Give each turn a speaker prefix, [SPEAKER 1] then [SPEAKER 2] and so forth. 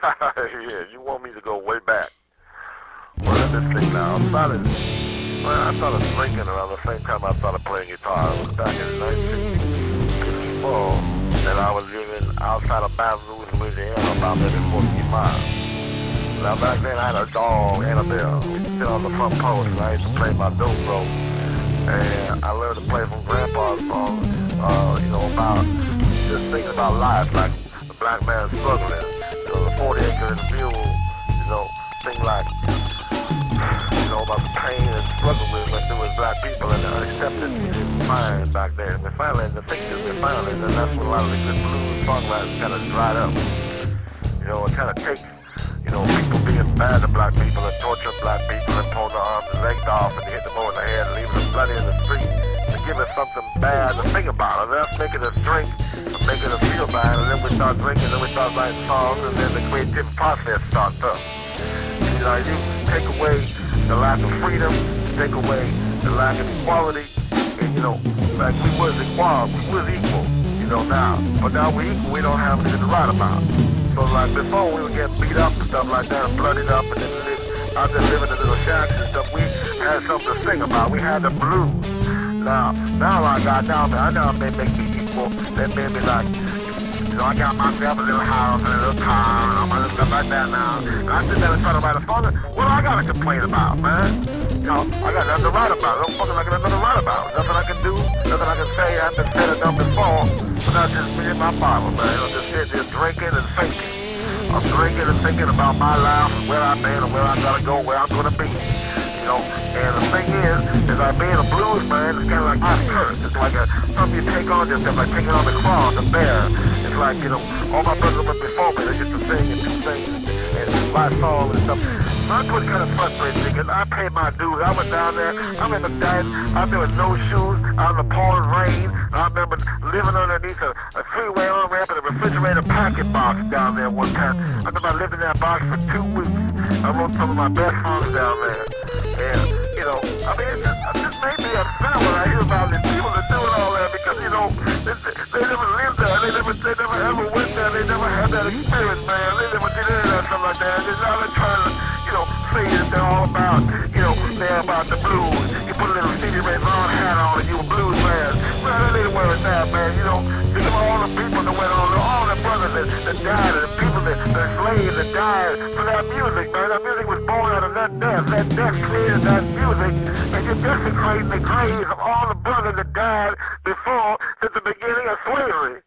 [SPEAKER 1] Yeah, you want me to go way back. Well, let me think now. I started drinking around the same time I started playing guitar. It was back in 1954, and I was living outside of Baton Rouge, Louisiana, about maybe 14 miles. Now back then I had a dog, Annabelle. We used to sit on the front porch, and I used to play my dobro. And I learned to play from Grandpa's song, about just thinking about life, like the black man struggling. The 40 acre and mule, things like, about the pain and struggle we went through as black people and the acceptance we didn't find back then. And finally, the thing is we found it, and that's when a lot of the good blues songwriters kind of dried up. It kind of takes, people being bad to black people and torturing black people and pulling their arms and legs off and hit them over the head and leaving them bloody in the street to give us something bad to think about. And that's making us drink and making us feel bad. And then we start drinking, and then we start writing songs, and then the creative process starts up. You take away the lack of freedom, take away the lack of equality, and like we was equal, now. But now we equal, we don't have anything to write about. So like before we would get beat up and stuff like that, and bloodied up, and then out there living in little shacks and stuff, we had something to sing about. We had the blues. Now I got down there, I know they make me equal. They made me like, I got myself a little house and a little car and all my little stuff like that now. And I sit there and try to write a song. What do I got to complain about, man? I got nothing to write about. I don't fucking like nothing to write about. Nothing I can do, nothing I can say. I've been said and done before. But not just me and my Bible, man. I'm just sitting here drinking and thinking. I'm drinking and thinking about my life and where I've been and where I gotta go, where I'm gonna be. And the thing is like being a blues man, it's kind of like my curse. It's like something you take on yourself, like taking on the cross, a bear. It's like, all my brothers went before me, they used to sing and do things and write songs and stuff. That's what kind of frustrates me, because I paid my dues. I went down there, I remember I've been with no shoes, out in the pouring rain. I remember living underneath a freeway on-ramp in a refrigerator packet box down there one time. I remember I lived in that box for 2 weeks. I wrote some of my best songs down there. And, it just made me upset when I hear about these people that doing all that, because, they never lived there. They never ever went there. They never had that experience, man. They never did any of that stuff like that. Now they're trying to, say that they're all about, they're about the blues. You put a little Stevie Ray Vaughan hat on and you a blues man. Man, that ain't where it's at, man. Think of all the people that went on, all the brothers that died, and the people the slaves that died for that music, man. That music was born out of that death. That death created that music, and you're desecrating the graves of all the brothers that died before, since the beginning of slavery.